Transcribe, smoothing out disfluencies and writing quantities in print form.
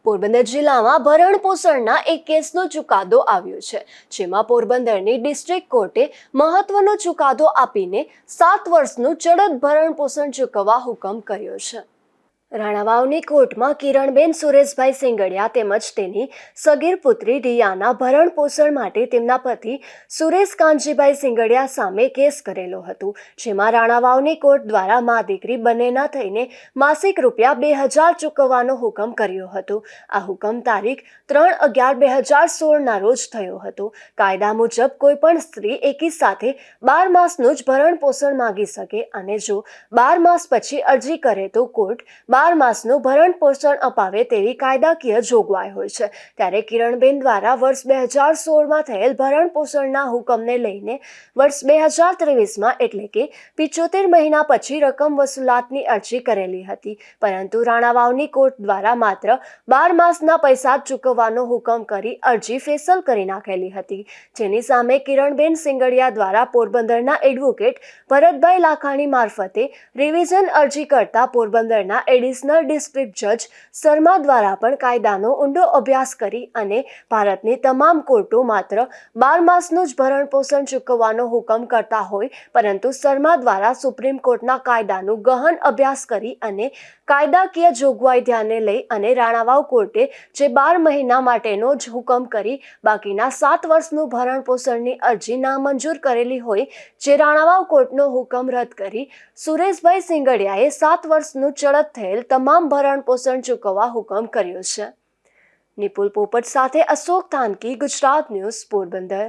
પોરબંદર જિલ્લામાં ભરણપોષણના એક કેસનો ચુકાદો આવ્યો છે, જેમાં પોરબંદરની ડિસ્ટ્રિક્ટ કોર્ટે મહત્વનો ચુકાદો આપીને 7 વર્ષનું ચડત ભરણપોષણ ચૂકવવા હુકમ કર્યો છે। રાણાવાવની કોર્ટમાં કિરણબેન સુરેશભાઈ સિંગડિયા તેમજ તેની સગીર પુત્રી રિયાના ભરણપોષણ માટે તેમના પતિ સુરેશ કાનજીભાઈ સિંગડિયા સામે કેસ કરેલો હતો, જેમાં રાણાવાવની કોર્ટ દ્વારા મા દીકરી બંનેના થઈને માસિક ₹2000 ચૂકવવાનો હુકમ કર્યો હતો। આ હુકમ તારીખ 3/11/2016ના રોજ થયો હતો। કાયદા મુજબ કોઈપણ સ્ત્રી એકી સાથે 12 માસનું જ ભરણપોષણ માંગી શકે અને જો 12 માસ પછી અરજી કરે તો કોર્ટ 12 માસનું ભરણપોષણ અપાવે તેવી કાયદાકીય જોગવાઈ હોય છે। ત્યારે કિરણબેન દ્વારા વર્ષ 2016માં થયેલ ભરણપોષણના હુકમને લઈને વર્ષ 2023માં એટલે કે 75 મહિના પછી રકમ વસૂલાતની અરજી કરેલી હતી, પરંતુ રાણાવાવની કોર્ટ દ્વારા માત્ર 12 માસના પૈસા જ ચૂકવવાનો હુકમ કરી અરજી ફેસલ કરી નાખેલી હતી, જેની સામે કિરણબેન સિંગડિયા દ્વારા પોરબંદરના એડવોકેટ ભરતભાઈ લાખાણી મારફતે રિવિઝન અરજી કરતા પોરબંદરના એડિશનલ ડિસ્ટ્રિક્ટ જજ શર્મા દ્વારા પણ કાયદાનો ઊંડો અભ્યાસ કરી અને ભારતની તમામ કોર્ટો માત્ર 12 માસનું જ ભરણપોષણ ચૂકવવાનો હુકમ કરતા હોય, પરંતુ શર્મા દ્વારા સુપ્રીમ કોર્ટના કાયદાનું ગહન અભ્યાસ કરી અને કાયદાકીય જોગવાઈ ધ્યાને લઈ અને રાણાવાવ કોર્ટે જે 12 મહિના માટેનો જ હુકમ કરી બાકીના 7 વર્ષનું ભરણપોષણની અરજી નામંજૂર કરેલી હોય, જે રાણાવાવ કોર્ટનો હુકમ રદ કરી સુરેશભાઈ સિંગડિયાએ 7 વર્ષનું ચડત થયેલ તમામ ભરણપોષણ ચૂકવવા હુકમ કર્યો છે। નિપુલ પોપટ સાથે અશોક થાનકી, ગુજરાત ન્યૂઝ, પોરબંદર।